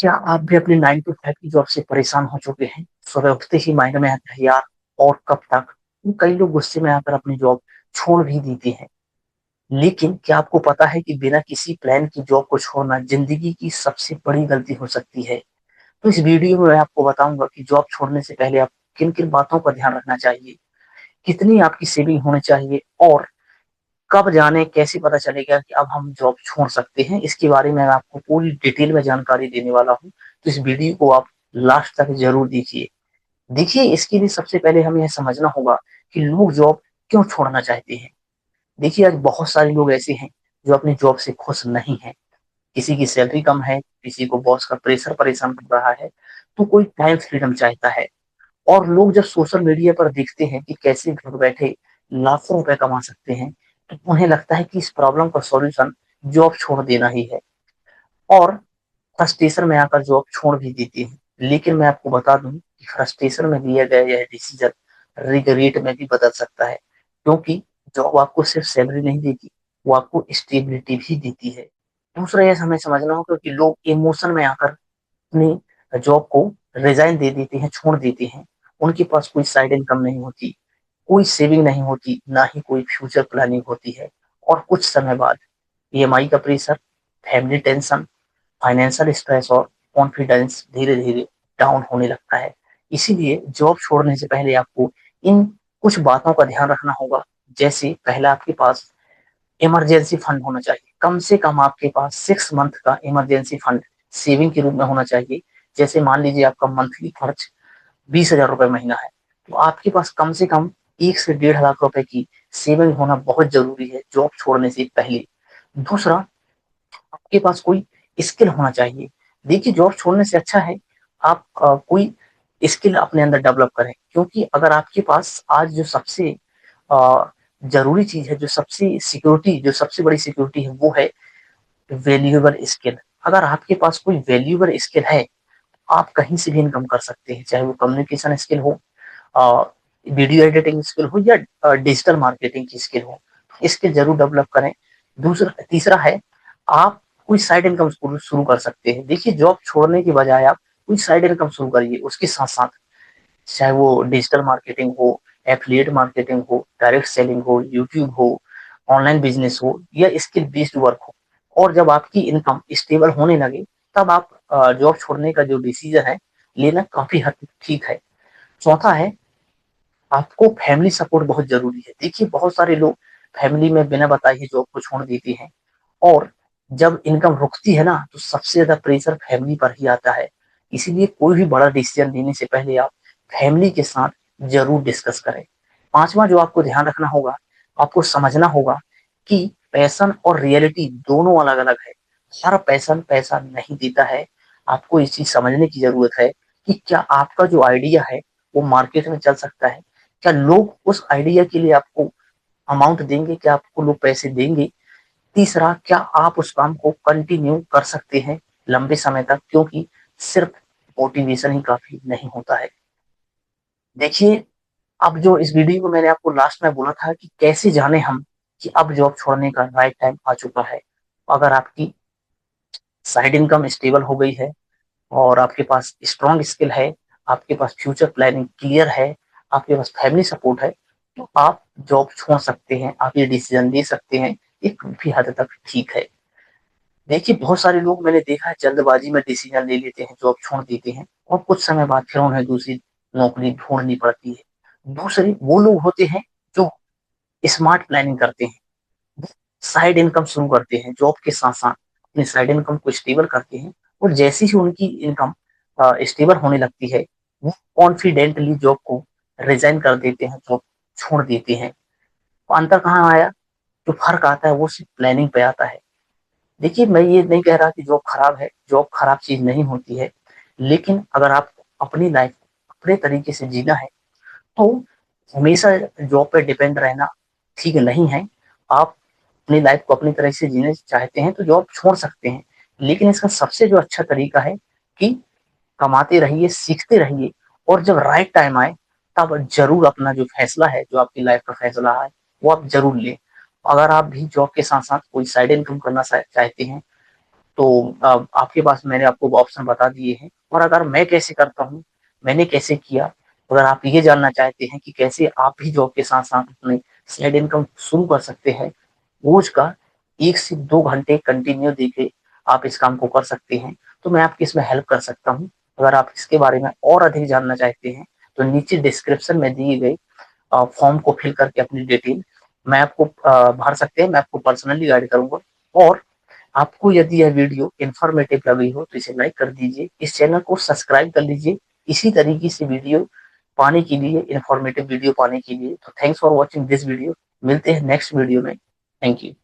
क्या आप भी अपनी 9 to 5 की जॉब से परेशान हो चुके हैं? सुबह उठते ही माइंड में आता है यार, और कब तक। कई लोग गुस्से में आकर अपनी जॉब छोड़ भी देते हैं। लेकिन क्या आपको पता है कि बिना किसी प्लान की जॉब को छोड़ना जिंदगी की सबसे बड़ी गलती हो सकती है। तो इस वीडियो में मैं आपको बताऊंगा कि जॉब छोड़ने से पहले आप किन किन बातों का ध्यान रखना चाहिए, कितनी आपकी सेविंग होनी चाहिए, और कब जाने कैसे पता चलेगा कि अब हम जॉब छोड़ सकते हैं। इसके बारे में मैं आपको पूरी डिटेल में जानकारी देने वाला हूँ, तो इस वीडियो को आप लास्ट तक जरूर देखिए। देखिए, इसके लिए सबसे पहले हमें यह समझना होगा कि लोग जॉब क्यों छोड़ना चाहते हैं। देखिए, आज बहुत सारे लोग ऐसे हैं जो अपनी जॉब से खुश नहीं है। किसी की सैलरी कम है, किसी को बॉस का प्रेशर परेशान कर रहा है, तो कोई टाइम फ्रीडम चाहता है। और लोग जब सोशल मीडिया पर देखते हैं कि कैसे घर बैठे लाखों रुपए कमा सकते हैं, तो उन्हें लगता है कि इस प्रॉब्लम का सॉल्यूशन जॉब छोड़ देना ही है, और फ्रस्ट्रेशन में आकर जॉब छोड़ भी देती है। लेकिन मैं आपको बता दूं कि फ्रस्ट्रेशन में लिया गया यह डिसीजन रिग्रेट में भी बदल सकता है, क्योंकि जॉब आपको सिर्फ सैलरी नहीं देती, वो आपको स्टेबिलिटी भी देती है। दूसरा यह हमें समझना होगा कि लोग इमोशन में आकर अपनी जॉब को रिजाइन दे देते हैं, छोड़ देते हैं। उनके पास कोई साइड इनकम नहीं होती, कोई सेविंग नहीं होती, ना ही कोई फ्यूचर प्लानिंग होती है। और कुछ समय बाद ईएमआई का pressure, family tension, financial stress और कॉन्फिडेंस धीरे धीरे डाउन होने लगता है। इसीलिए जॉब छोड़ने से पहले आपको इन कुछ बातों का ध्यान रखना होगा। जैसे पहला, आपके पास इमरजेंसी फंड होना चाहिए। कम से कम आपके पास 6 मंथ का इमरजेंसी फंड सेविंग के रूप में होना चाहिए। जैसे मान लीजिए आपका मंथली खर्च 20,000 रुपए महीना है, तो आपके पास कम से कम 1 से 1.5 लाख रुपए की सेविंग होना बहुत जरूरी है जॉब छोड़ने से पहले। दूसरा, आपके पास कोई स्किल होना चाहिए। देखिए, जॉब छोड़ने से अच्छा है आप कोई स्किल अपने अंदर डेवलप करें, क्योंकि अगर आपके पास आज जो सबसे अ, जरूरी चीज है, जो सबसे सिक्योरिटी, जो सबसे बड़ी सिक्योरिटी है, वो है वैल्यूएबल स्किल। अगर आपके पास कोई वैल्यूएबल स्किल है, आप कहीं से भी इनकम कर सकते हैं, चाहे वो कम्युनिकेशन स्किल हो, वीडियो एडिटिंग स्किल हो, या डिजिटल मार्केटिंग की स्किल हो। स्किल जरूर डेवलप करें। दूसरा तीसरा है, आप कोई साइड इनकम शुरू कर सकते हैं। देखिए, जॉब छोड़ने के बजाय आप कोई साइड इनकम शुरू करिए उसके साथ साथ, चाहे वो डिजिटल मार्केटिंग हो, एफिलिएट मार्केटिंग हो, डायरेक्ट सेलिंग हो, यूट्यूब हो, ऑनलाइन बिजनेस हो, या स्किल बेस्ड वर्क हो। और जब आपकी इनकम स्टेबल होने लगे, तब आप जॉब छोड़ने का जो डिसीजन है लेना काफी हद तक ठीक है। चौथा है, आपको फैमिली सपोर्ट बहुत जरूरी है। देखिए, बहुत सारे लोग फैमिली में बिना बताए ही जॉब को छोड़ देते हैं, और जब इनकम रुकती है ना, तो सबसे ज्यादा प्रेशर फैमिली पर ही आता है। इसीलिए कोई भी बड़ा डिसीजन लेने से पहले आप फैमिली के साथ जरूर डिस्कस करें। पांचवा जो आपको ध्यान रखना होगा, आपको समझना होगा कि पैशन और रियलिटी दोनों अलग अलग है। हर पैशन पैसा नहीं देता है। आपको इस चीज समझने की जरूरत है कि क्या आपका जो आइडिया है वो मार्केट में चल सकता है, क्या लोग उस आइडिया के लिए आपको अमाउंट देंगे, क्या आपको लोग पैसे देंगे। तीसरा, क्या आप उस काम को कंटिन्यू कर सकते हैं लंबे समय तक, क्योंकि सिर्फ मोटिवेशन ही काफी नहीं होता है। देखिए, अब जो इस वीडियो को मैंने आपको लास्ट में बोला था कि कैसे जाने हम कि अब जॉब छोड़ने का राइट टाइम आ चुका है। अगर आपकी साइड इनकम स्टेबल हो गई है, और आपके पास स्ट्रॉन्ग स्किल है, आपके पास फ्यूचर प्लानिंग क्लियर है, आपके पास फैमिली सपोर्ट है, तो आप जॉब छोड़ सकते हैं, आप ये डिसीजन ले सकते हैं। ये काफी हद तक ठीक है। देखिए, बहुत सारे लोग मैंने देखा है जल्दबाजी में डिसीजन ले लेते हैं, जॉब छोड़ देते हैं, और कुछ समय बाद फिर उन्हें दूसरी नौकरी ढूंढनी पड़ती है। दूसरे वो लोग होते हैं जो स्मार्ट प्लानिंग करते हैं, साइड इनकम शुरू करते हैं, जॉब के साथ साथ अपनी साइड इनकम को स्टेबल करते हैं। और जैसे ही उनकी इनकम स्टेबल होने लगती है, वो कॉन्फिडेंटली जॉब को रिजाइन कर देते हैं, जॉब छोड़ देते हैं। तो अंतर कहाँ आया? जो फर्क आता है वो सिर्फ प्लानिंग पे आता है। देखिए, मैं ये नहीं कह रहा कि जॉब खराब है, जॉब खराब चीज नहीं होती है। लेकिन अगर आप अपनी लाइफ अपने तरीके से जीना है, तो हमेशा जॉब पे डिपेंड रहना ठीक नहीं है। आप अपनी लाइफ को अपनी तरह से जीने चाहते हैं तो जॉब छोड़ सकते हैं। लेकिन इसका सबसे जो अच्छा तरीका है कि कमाते रहिए, सीखते रहिए, और जब राइट टाइम आए, तब जरूर अपना जो फैसला है, जो आपकी लाइफ का फैसला है, वो आप जरूर लें। अगर आप भी जॉब के साथ साथ कोई साइड इनकम करना चाहते हैं, तो आपके पास मैंने आपको ऑप्शन बता दिए हैं। और अगर मैं कैसे करता हूँ, मैंने कैसे किया, अगर आप ये जानना चाहते हैं कि कैसे आप भी जॉब के साथ-साथ अपने साइड इनकम शुरू कर सकते हैं, रोज़ का 1 से 2 घंटे कंटिन्यू देके आप इस काम को कर सकते हैं, तो मैं आपकी इसमें हेल्प कर सकता हूँ। अगर आप इसके बारे में और अधिक जानना चाहते हैं, तो नीचे डिस्क्रिप्शन में दिए गए फॉर्म को फिल करके अपनी डिटेल मैं आपको भर सकते हैं, मैं आपको पर्सनली गाइड करूँगा। और आपको यदि यह वीडियो इन्फॉर्मेटिव लगी हो तो इसे लाइक कर दीजिए, इस चैनल को सब्सक्राइब कर लीजिए, इसी तरीके से वीडियो पाने के लिए, इन्फॉर्मेटिव वीडियो पाने के लिए। तो thanks for watching this video. मिलते हैं नेक्स्ट वीडियो में। Thank you.